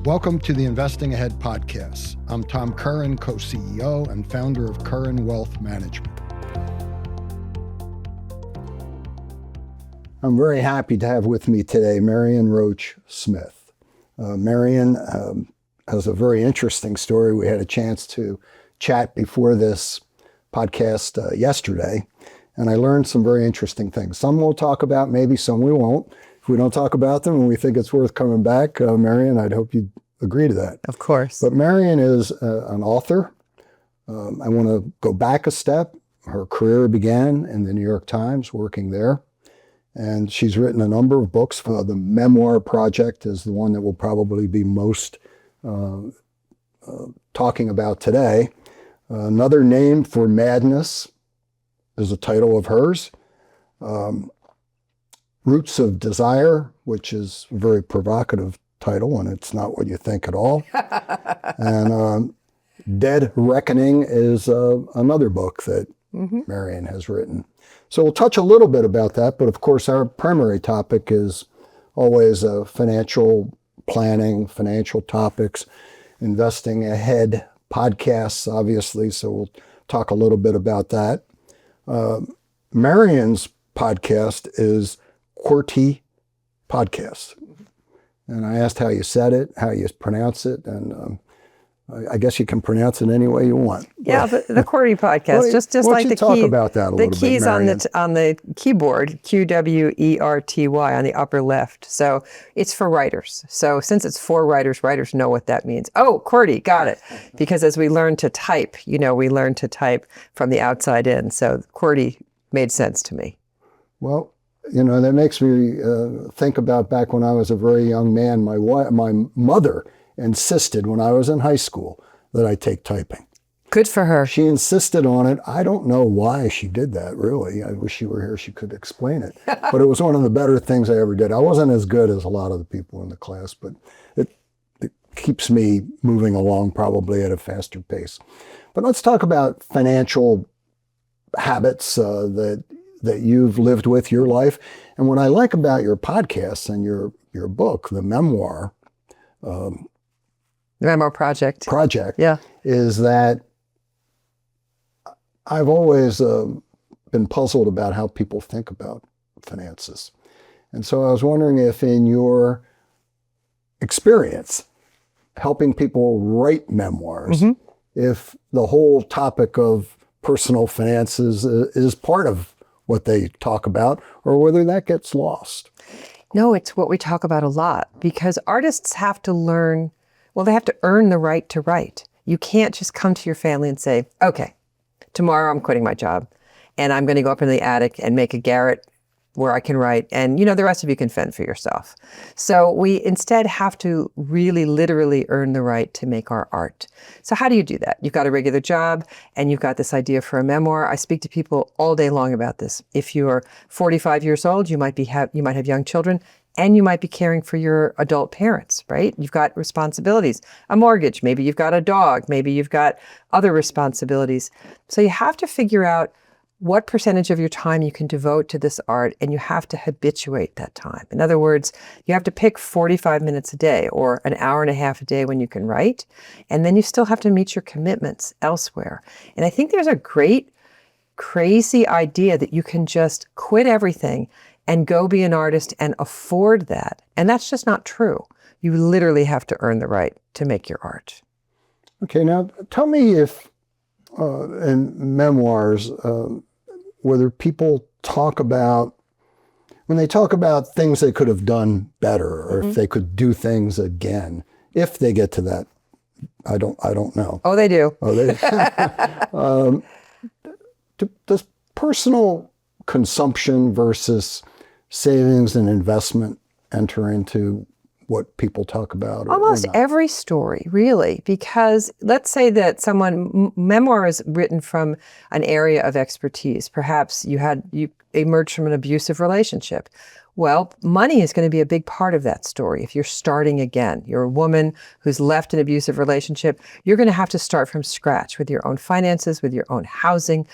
Welcome to the Investing Ahead podcast. I'm Tom Curran, co-CEO and founder of Curran Wealth Management. I'm very happy to have with me today Marian Roach Smith. Marian has a very interesting story. We had a chance to chat before this podcast yesterday, and I learned some very interesting things. Some we'll talk about, maybe some we won't. If we don't talk about them and we think it's worth coming back, Marian, I'd hope you'd agree to that. Of course. But Marian is an author. I want to go back a step. Her career began in the New York Times, working there. And she's written a number of books. The Memoir Project is the one that we'll probably be most talking about today. Another Name for Madness is a title of hers. Roots of Desire, which is a very provocative title, and it's not what you think at all. And Dead Reckoning is another book that Marian has written. So we'll touch a little bit about that, but of course our primary topic is always financial planning, financial topics, investing ahead podcasts, obviously, so we'll talk a little bit about that. Marian's podcast is QWERTY Podcast. And I asked how you said it, how you pronounce it, and I guess you can pronounce it any way you want. Yeah, the QWERTY Podcast, well, just like the talk key, about that a the little keys bit, on the keyboard, QWERTY on the upper left. So it's for writers. So since it's for writers, writers know what that means. Oh, QWERTY, got it. Because as we learn to type, we learn to type from the outside in. So QWERTY made sense to me. Well, that makes me think about back when I was a very young man. My mother insisted when I was in high school that I take typing. Good for her. She insisted on it. I don't know why she did that, really. I wish she were here. She could explain it. But it was one of the better things I ever did. I wasn't as good as a lot of the people in the class, but it keeps me moving along probably at a faster pace. But let's talk about financial habits that you've lived with your life. And what I like about your podcast and your book, the Memoir, the Memoir Project, yeah, is that I've always been puzzled about how people think about finances. And so I was wondering if in your experience helping people write memoirs, if the whole topic of personal finances is part of what they talk about, or whether that gets lost. No, it's what we talk about a lot, because artists have to learn, they have to earn the right to write. You can't just come to your family and say, okay, tomorrow I'm quitting my job and I'm going to go up in the attic and make a garret where I can write, and the rest of you can fend for yourself. So we instead have to really literally earn the right to make our art. So how do you do that? You've got a regular job and you've got this idea for a memoir. I speak to people all day long about this. If you're 45 years old, you might have young children, and you might be caring for your adult parents, right? You've got responsibilities, a mortgage, maybe you've got a dog, maybe you've got other responsibilities. So you have to figure out what percentage of your time you can devote to this art, and you have to habituate that time. In other words, you have to pick 45 minutes a day or an hour and a half a day when you can write, and then you still have to meet your commitments elsewhere. And I think there's a great, crazy idea that you can just quit everything and go be an artist and afford that. And that's just not true. You literally have to earn the right to make your art. Okay, now tell me if in memoirs, whether people talk about, when they talk about things they could have done better, or if they could do things again, if they get to that, I don't know. Oh, they do. Oh, they does personal consumption versus savings and investment enter into what people talk about? Almost every story, really, because let's say that memoir is written from an area of expertise. Perhaps you emerged from an abusive relationship. Well, money is going to be a big part of that story. If you're starting again, you're a woman who's left an abusive relationship, you're going to have to start from scratch with your own finances, with your own housing,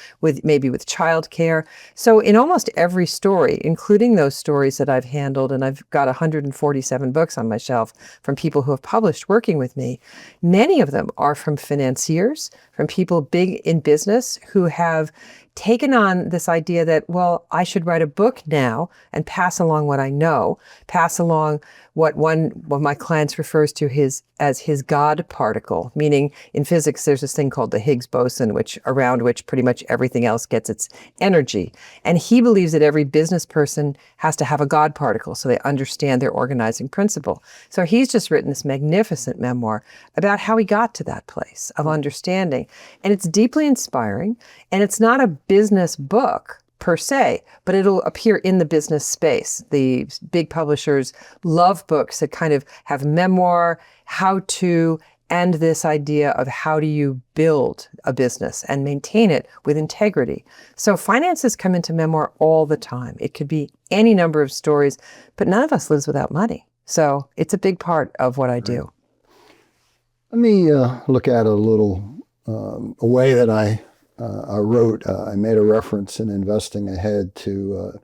maybe with childcare. So in almost every story, including those stories that I've handled, and I've got 147 books on my shelf from people who have published working with me, many of them are from financiers, from people big in business who have taken on this idea that, well, I should write a book now and pass along what I know, pass along what one of my clients refers to as his God particle, meaning in physics, there's this thing called the Higgs boson, around which pretty much everything else gets its energy. And he believes that every business person has to have a God particle so they understand their organizing principle. So he's just written this magnificent memoir about how he got to that place of understanding. And it's deeply inspiring. And it's not a business book per se, but it'll appear in the business space. The big publishers love books that kind of have memoir, how to, and this idea of how do you build a business and maintain it with integrity. So finances come into memoir all the time. It could be any number of stories, but none of us lives without money. So it's a big part of what I do. Let me look at a little a way that I wrote. I made a reference in Investing Ahead to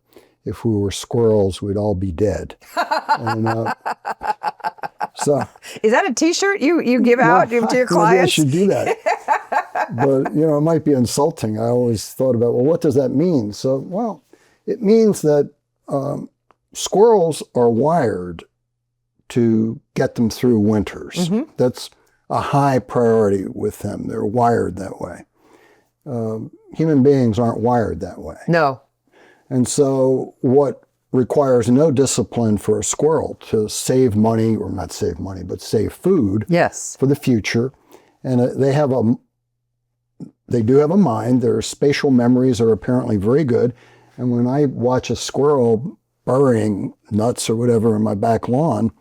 if we were squirrels, we'd all be dead. And, so is that a T-shirt you give out to your clients? Maybe I should do that. But it might be insulting. I always thought about, well, what does that mean? So, well, it means that squirrels are wired to get them through winters. Mm-hmm. That's a high priority with them. They're wired that way. Human beings aren't wired that way. No. And so what requires no discipline for a squirrel to save money, or not save money, but save food for the future. And they do have a mind. Their spatial memories are apparently very good. And when I watch a squirrel burying nuts or whatever in my back lawn,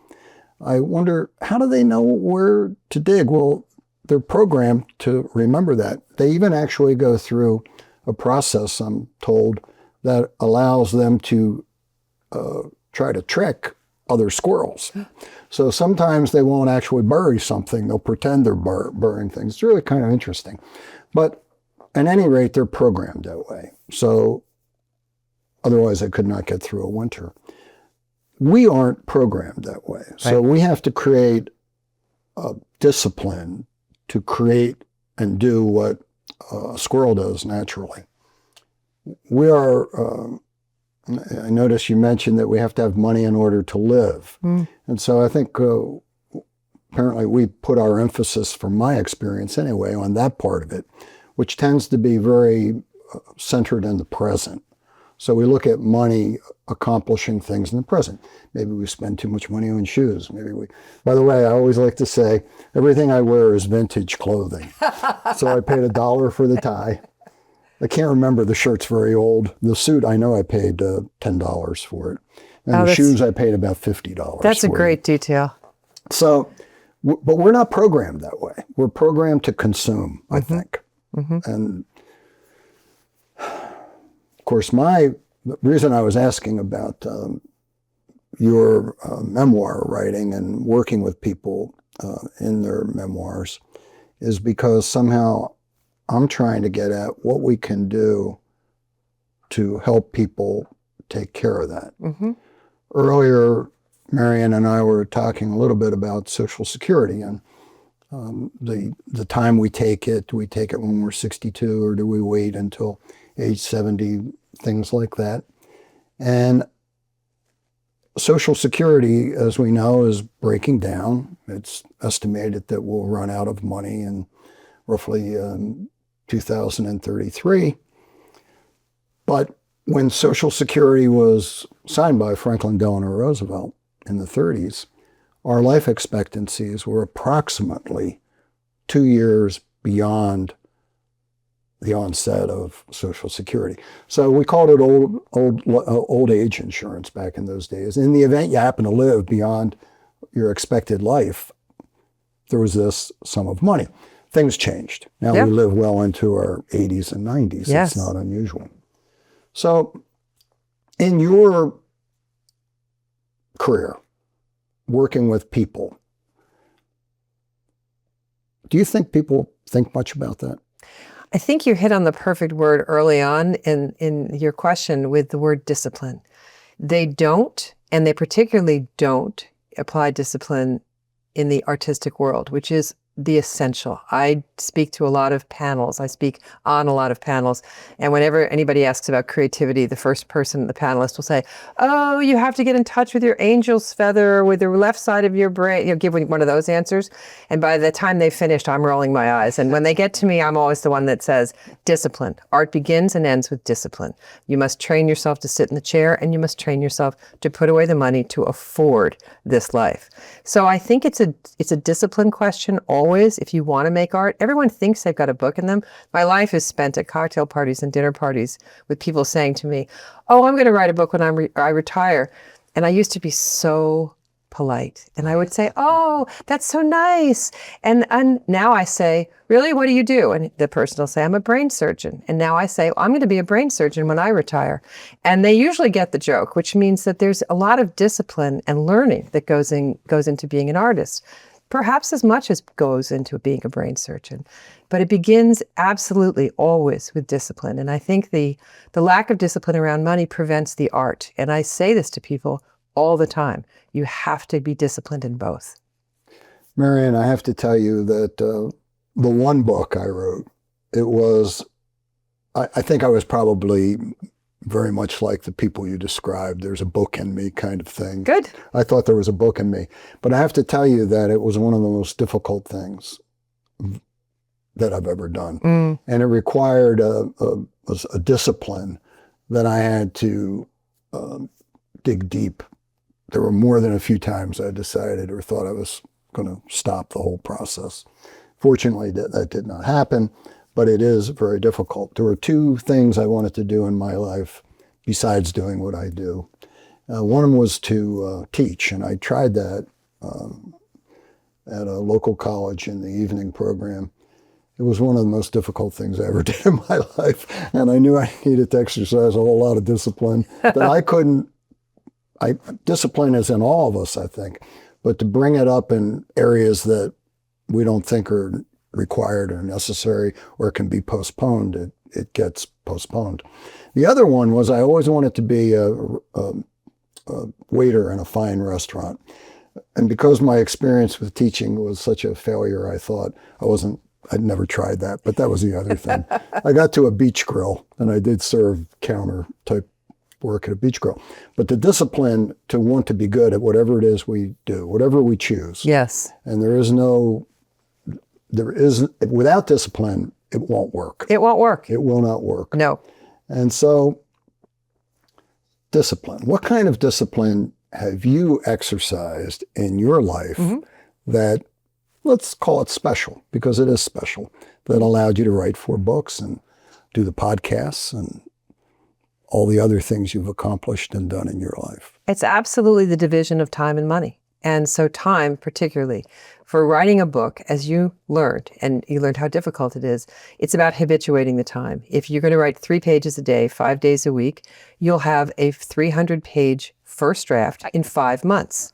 I wonder, how do they know where to dig? Well, they're programmed to remember that. They even actually go through a process, I'm told, that allows them to try to trick other squirrels. So sometimes they won't actually bury something. They'll pretend they're burying things. It's really kind of interesting. But at any rate, they're programmed that way. So otherwise, they could not get through a winter. We aren't programmed that way. Right. So we have to create a discipline to create and do what a squirrel does naturally. We are, I noticed you mentioned that we have to have money in order to live. Mm. And so I think apparently we put our emphasis, from my experience anyway, on that part of it, which tends to be very centered in the present. So we look at money accomplishing things in the present. Maybe we spend too much money on shoes. By the way, I always like to say, everything I wear is vintage clothing. So I paid $1 for the tie. I can't remember, the shirt's very old. The suit, I know I paid $10 for it. And the shoes, I paid about $50. That's a great detail. So, but we're not programmed that way. We're programmed to consume, I think. Mm-hmm. And of course, the reason I was asking about your memoir writing and working with people in their memoirs is because somehow I'm trying to get at what we can do to help people take care of that. Mm-hmm. Earlier, Marian and I were talking a little bit about Social Security and the time we take it. Do we take it when we're 62 or do we wait until age 70, things like that? And Social Security, as we know, is breaking down. It's estimated that we'll run out of money in roughly 2033. But when Social Security was signed by Franklin Delano Roosevelt in the 30s, our life expectancies were approximately 2 years beyond the onset of Social Security. So we called it old age insurance back in those days. In the event you happen to live beyond your expected life, there was this sum of money. Things changed. Now we live well into our 80s and 90s. Yes. It's not unusual. So In your career, working with people, do you think people think much about that? I think you hit on the perfect word early on in your question with the word discipline. They don't, and they particularly don't apply discipline in the artistic world, which is the essential. I speak to a lot of panels. I speak on a lot of panels. And whenever anybody asks about creativity, the first person, the panelist will say, oh, you have to get in touch with your angel's feather, with the left side of your brain. Give one of those answers. And by the time they've finished, I'm rolling my eyes. And when they get to me, I'm always the one that says, discipline. Art begins and ends with discipline. You must train yourself to sit in the chair, and you must train yourself to put away the money to afford this life. So I think it's a discipline question always. If you want to make art, everyone thinks they've got a book in them. My life is spent at cocktail parties and dinner parties with people saying to me, oh, I'm going to write a book when I retire. And I used to be so polite. And I would say, oh, that's so nice. And now I say, really, what do you do? And the person will say, I'm a brain surgeon. And now I say, I'm going to be a brain surgeon when I retire. And they usually get the joke, which means that there's a lot of discipline and learning that goes into being an artist, perhaps as much as goes into being a brain surgeon. But it begins absolutely always with discipline. And I think the lack of discipline around money prevents the art. And I say this to people all the time. You have to be disciplined in both. Marian, I have to tell you that the one book I wrote, it was, I think I was probably very much like the people you described. There's a book in me kind of thing. Good. I thought there was a book in me. But I have to tell you that it was one of the most difficult things that I've ever done. And it required a discipline that I had to dig deep. There were more than a few times I decided or thought I was going to stop the whole process. Fortunately, that did not happen, but it is very difficult. There were two things I wanted to do in my life besides doing what I do. One was to teach, and I tried that at a local college in the evening program. It was one of the most difficult things I ever did in my life, and I knew I needed to exercise a whole lot of discipline that I couldn't. Discipline is in all of us, I think, but to bring it up in areas that we don't think are required or necessary or can be postponed, it gets postponed. The other one was I always wanted to be a waiter in a fine restaurant. And because my experience with teaching was such a failure, I thought I'd never tried that, but that was the other thing. I got to a beach grill, and I did serve counter type work at a beach grill. But the discipline to want to be good at whatever it is we do, whatever we choose. Yes. And without discipline, it won't work. It won't work. It will not work. No. And so, discipline. What kind of discipline have you exercised in your life that, let's call it special, because it is special, that allowed you to write 4 books and do the podcasts and all the other things you've accomplished and done in your life? It's absolutely the division of time and money. And so time, particularly, for writing a book, as you learned, and you learned how difficult it is, it's about habituating the time. If you're going to write 3 pages a day, 5 days a week, you'll have a 300-page first draft in 5 months.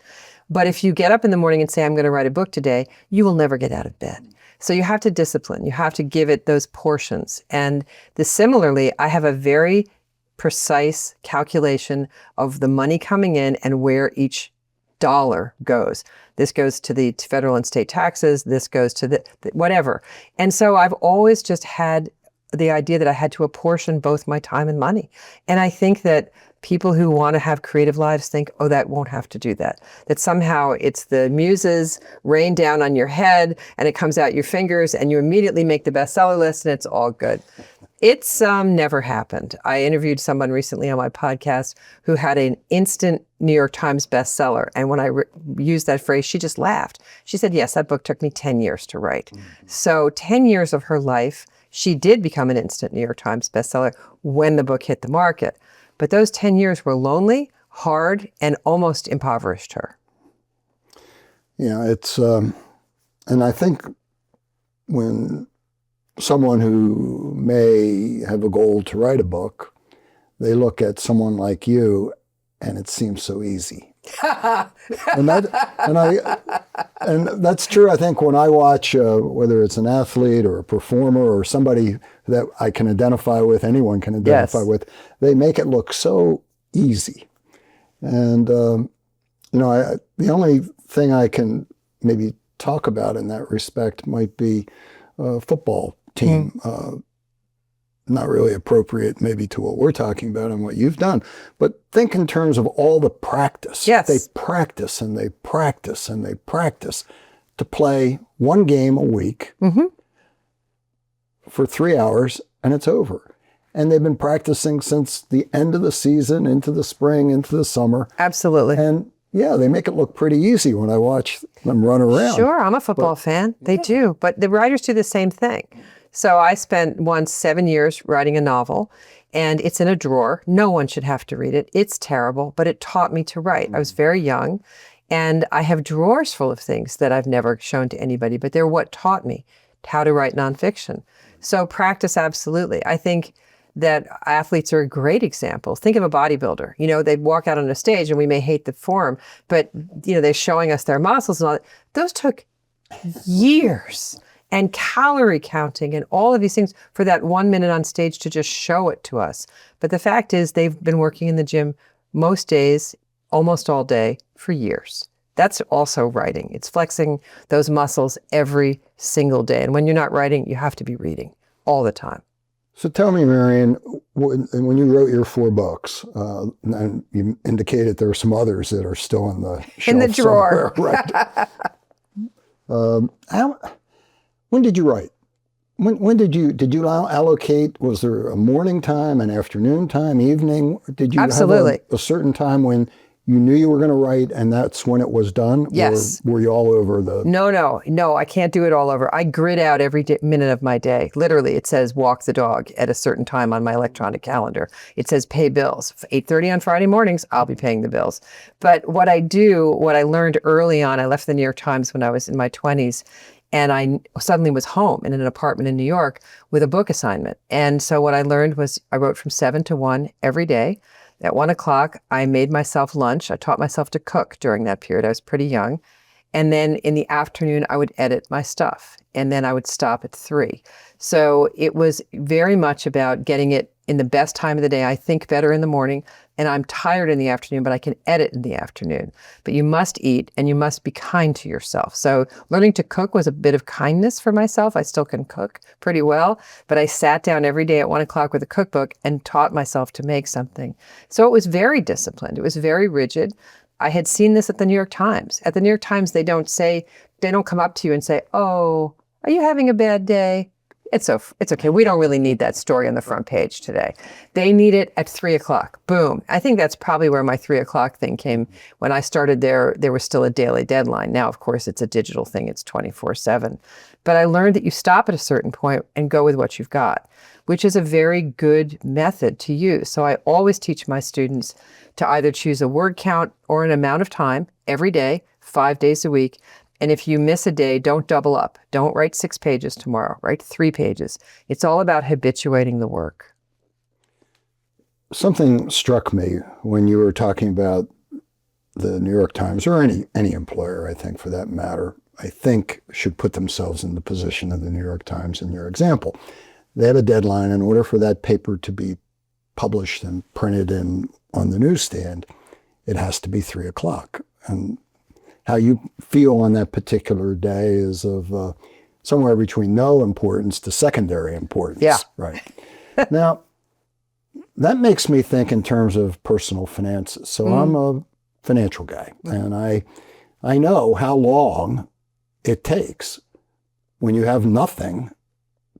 But if you get up in the morning and say, I'm going to write a book today, you will never get out of bed. So you have to discipline. You have to give it those portions. And similarly, I have a very precise calculation of the money coming in and where each dollar goes. This goes to the federal and state taxes. This goes to the whatever. And so I've always just had the idea that I had to apportion both my time and money. And I think that people who want to have creative lives think, oh, that won't have to do that. That somehow it's the muses rain down on your head and it comes out your fingers and you immediately make the bestseller list and it's all good. It's never happened. I interviewed someone recently on my podcast who had an instant New York Times bestseller. And when I used that phrase, she just laughed. She said, yes, that book took me 10 years to write. So 10 years of her life, she did become an instant New York Times bestseller when the book hit the market. But those 10 years were lonely, hard, and almost impoverished her. Yeah, it's, and I think when someone who may have a goal to write a book, they look at someone like you and it seems so easy. and that's true. I think when I watch, whether it's an athlete or a performer or somebody that I can identify with, anyone can identify with, they make it look so easy. And, the only thing I can maybe talk about in that respect might be a football team. Not really appropriate maybe to what we're talking about and what you've done, but think in terms of all the practice. Yes. They practice and they practice and they practice to play one game a week for 3 hours and it's over. And they've been practicing since the end of the season, into the spring, into the summer. Absolutely. And yeah, they make it look pretty easy when I watch them run around. Sure, I'm a football fan. They do. But the writers do the same thing. So I spent 7 years writing a novel, and it's in a drawer. No one should have to read it. It's terrible, but it taught me to write. I was very young, and I have drawers full of things that I've never shown to anybody, but they're what taught me how to write nonfiction. So practice, absolutely. I think that athletes are a great example. Think of a bodybuilder. They walk out on a stage and we may hate the form, but they're showing us their muscles and all that. Those took years and calorie counting and all of these things for that 1 minute on stage to just show it to us. But the fact is they've been working in the gym most days, almost all day for years. That's also writing. It's flexing those muscles every single day. And when you're not writing, you have to be reading all the time. So tell me, Marian, when you wrote your 4 books, and you indicated there are some others that are still in the shelf in the drawer, right? When did you write? When did you allocate? Was there a morning time, an afternoon time, evening? Did you Absolutely. have a certain time when you knew you were going to write and that's when it was done? Yes. Or were you all over the... No, I can't do it all over. I grid out every minute of my day. Literally, it says walk the dog at a certain time on my electronic calendar. It says pay bills. 8:30 on Friday mornings, I'll be paying the bills. But what I learned early on, I left the New York Times when I was in my 20s, and I suddenly was home in an apartment in New York with a book assignment. And so what I learned was I wrote from 7 to 1 every day. At 1 o'clock, I made myself lunch. I taught myself to cook during that period. I was pretty young. And then in the afternoon, I would edit my stuff. And then I would stop at 3. So it was very much about getting it in the best time of the day. I think better in the morning, and I'm tired in the afternoon, but I can edit in the afternoon. But you must eat and you must be kind to yourself. So learning to cook was a bit of kindness for myself. I still can cook pretty well, but I sat down every day at 1 o'clock with a cookbook and taught myself to make something. So it was very disciplined. It was very rigid. I had seen this at the New York Times. At the New York Times, they don't come up to you and say, "Oh, are you having a bad day?" It's okay. We don't really need that story on the front page today. They need it at 3 o'clock. Boom. I think that's probably where my 3 o'clock thing came. When I started there was still a daily deadline. Now, of course, it's a digital thing. It's 24/7. But I learned that you stop at a certain point and go with what you've got, which is a very good method to use. So I always teach my students to either choose a word count or an amount of time every day, 5 days a week. And if you miss a day, don't double up. Don't write 6 pages tomorrow. Write 3 pages. It's all about habituating the work. Something struck me when you were talking about the New York Times, or any employer, I think, for that matter, I think should put themselves in the position of the New York Times in your example. They had a deadline. In order for that paper to be published and printed on the newsstand, it has to be 3 o'clock. And how you feel on that particular day is of somewhere between no importance to secondary importance. Yeah. Right. Now, that makes me think in terms of personal finances. So I'm a financial guy, and I know how long it takes when you have nothing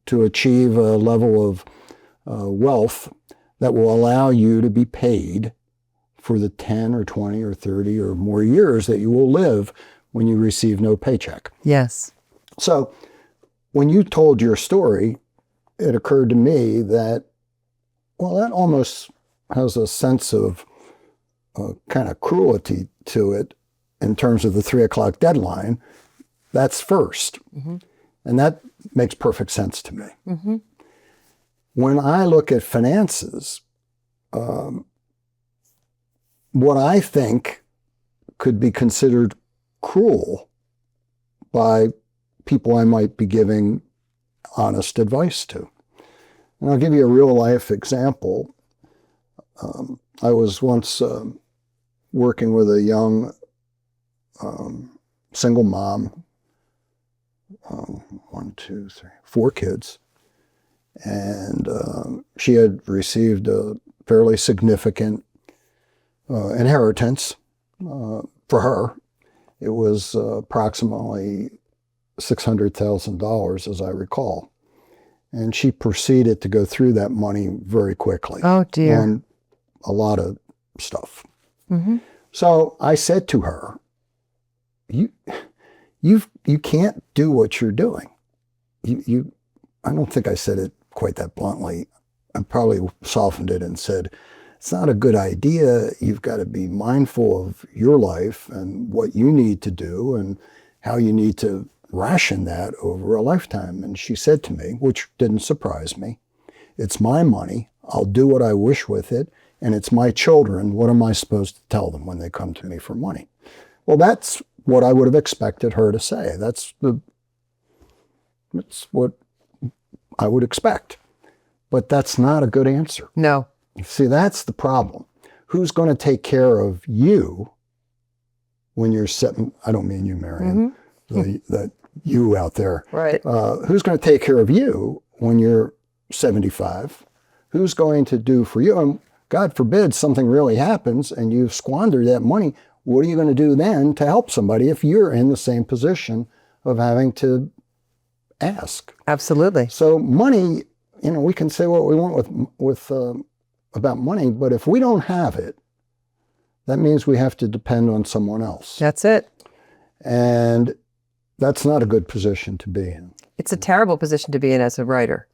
to achieve a level of wealth that will allow you to be paid for the 10 or 20 or 30 or more years that you will live when you receive no paycheck. Yes. So when you told your story, it occurred to me that, well, that almost has a sense of kind of cruelty to it in terms of the 3 o'clock deadline. That's first. Mm-hmm. And that makes perfect sense to me. Mm-hmm. When I look at finances, what I think could be considered cruel by people I might be giving honest advice to. And I'll give you a real life example. I was once working with a young single mom, 4 kids, and she had received a fairly significant inheritance for her. It was approximately $600,000, as I recall. And she proceeded to go through that money very quickly. Oh, dear. On a lot of stuff. So I said to her, you can't do what you're doing. I don't think I said it quite that bluntly. I probably softened it and said, it's not a good idea. You've got to be mindful of your life and what you need to do and how you need to ration that over a lifetime. And she said to me, which didn't surprise me, it's my money. I'll do what I wish with it. And it's my children. What am I supposed to tell them when they come to me for money? Well, that's what I would have expected her to say. That's what I would expect. But that's not a good answer. No. See, that's the problem. Who's going to take care of you when you're sitting? I don't mean you, Marian. That you out there. Right. Who's going to take care of you when you're 75? Who's going to do for you? And God forbid something really happens and you've squandered that money. What are you going to do then to help somebody if you're in the same position of having to ask? Absolutely. So money, we can say what we want with about money, but if we don't have it, that means we have to depend on someone else. That's it. And that's not a good position to be in. It's a terrible position to be in as a writer,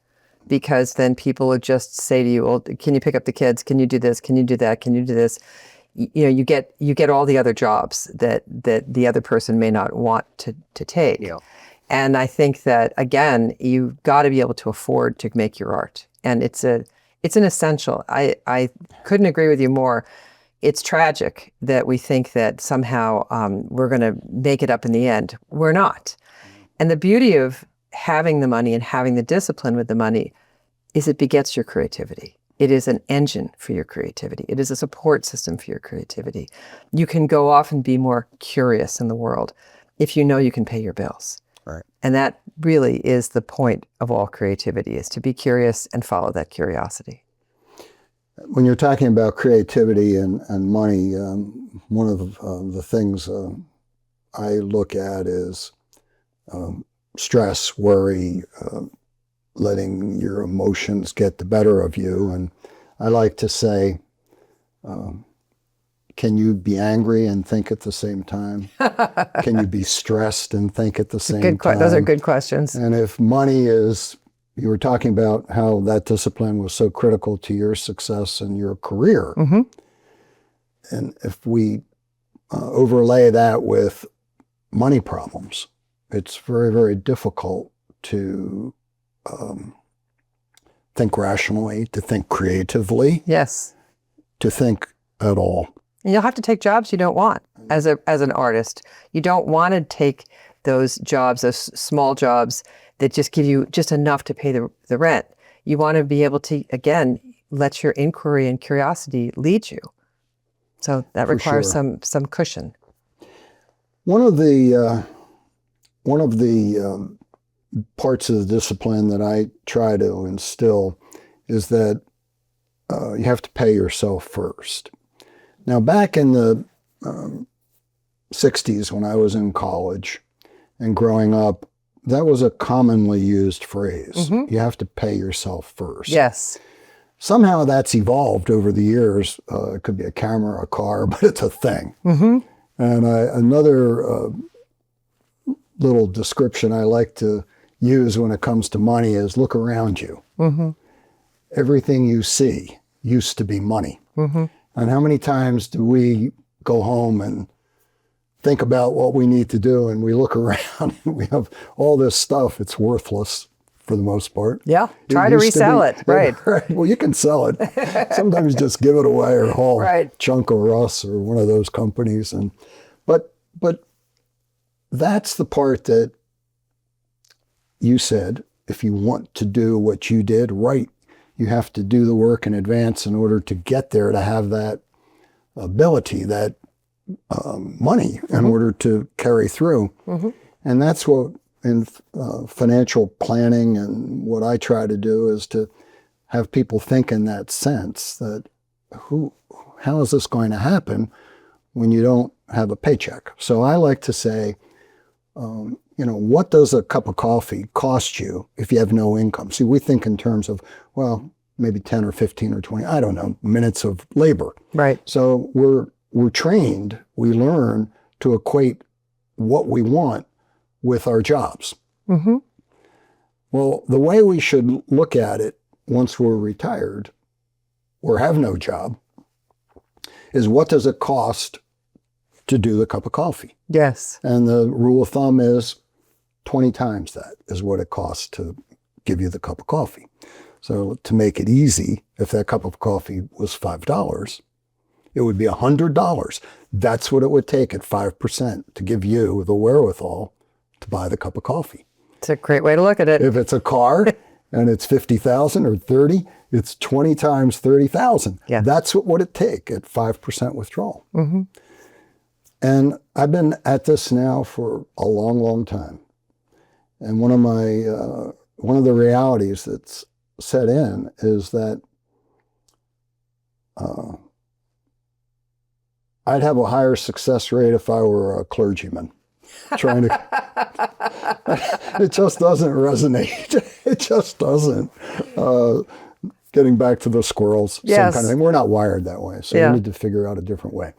because then people would just say to you, well, can you pick up the kids? Can you do this? Can you do that? Can you do this? You get all the other jobs that the other person may not want to take. Yeah. And I think that, again, you've got to be able to afford to make your art. And it's an essential. I couldn't agree with you more. It's tragic that we think that somehow we're going to make it up in the end. We're not. And the beauty of having the money and having the discipline with the money is it begets your creativity. It is an engine for your creativity. It is a support system for your creativity. You can go off and be more curious in the world if you know you can pay your bills. Right. And that really is the point of all creativity, is to be curious and follow that curiosity. When you're talking about creativity and money, one of the things I look at is stress, worry, letting your emotions get the better of you. And I like to say, can you be angry and think at the same time? Can you be stressed and think at the same time? Those are good questions. And if money is, you were talking about how that discipline was so critical to your success in your career. And if we overlay that with money problems, it's very, very difficult to think rationally, to think creatively. Yes. To think at all. And you'll have to take jobs you don't want as an artist. You don't want to take those jobs, those small jobs that just give you just enough to pay the rent. You want to be able to, again, let your inquiry and curiosity lead you. So that requires some cushion. One of the parts of the discipline that I try to instill is that you have to pay yourself first. Now, back in the 60s when I was in college and growing up, that was a commonly used phrase. You have to pay yourself first. Yes. Somehow that's evolved over the years. It could be a camera, a car, but it's a thing. And another little description I like to use when it comes to money is look around you. Everything you see used to be money. And how many times do we go home and think about what we need to do and we look around and we have all this stuff, it's worthless for the most part. Yeah, It try to used resell be- it, right. Right. Well, you can sell it. Sometimes just give it away or haul Right. Chunk or Russ or one of those companies. But that's the part that you said, if you want to do what you did right, you have to do the work in advance in order to get there, to have that ability, that money in order to carry through. And that's what in financial planning and what I try to do is to have people think in that sense that how is this going to happen when you don't have a paycheck? So I like to say, what does a cup of coffee cost you if you have no income? See, we think in terms of, well, maybe 10 or 15 or 20, I don't know, minutes of labor. Right. So we're trained, we learn to equate what we want with our jobs. Well, the way we should look at it once we're retired or have no job is, what does it cost to do the cup of coffee? Yes. And the rule of thumb is 20 times that is what it costs to give you the cup of coffee. So to make it easy, if that cup of coffee was $5, it would be $100. That's what it would take at 5% to give you the wherewithal to buy the cup of coffee. It's a great way to look at it. If it's a car and it's 50,000 or 30, it's 20 times 30,000. Yeah. That's what would it take at 5% withdrawal. And I've been at this now for a long, long time. And one of the realities that's set in is that I'd have a higher success rate if I were a clergyman. It just doesn't resonate. It just doesn't. Getting back to the squirrels, Yes. same kind of thing. We're not wired that way, so Yeah. we need to figure out a different way.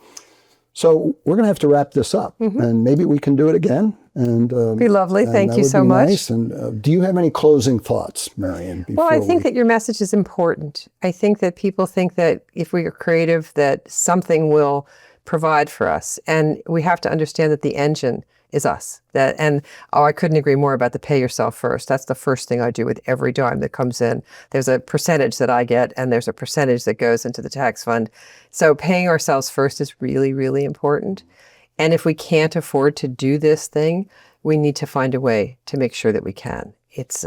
So we're going to have to wrap this up, and maybe we can do it again. And Be lovely. and Thank that you would so be much. Nice. And do you have any closing thoughts, Marian? Well, I think that your message is important. I think that people think that if we are creative, that something will provide for us. And we have to understand that the engine is us. I couldn't agree more about the pay yourself first. That's the first thing I do with every dime that comes in. There's a percentage that I get, and there's a percentage that goes into the tax fund. So paying ourselves first is really, really important. And if we can't afford to do this thing, we need to find a way to make sure that we can. It's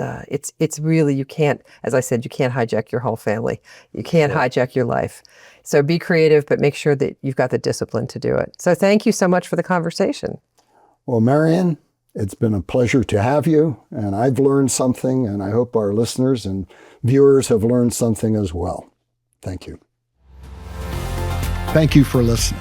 really, you can't, as I said, you can't hijack your whole family. You can't hijack your life. So be creative, but make sure that you've got the discipline to do it. So thank you so much for the conversation. Well, Marian, it's been a pleasure to have you, and I've learned something, and I hope our listeners and viewers have learned something as well. Thank you. Thank you for listening.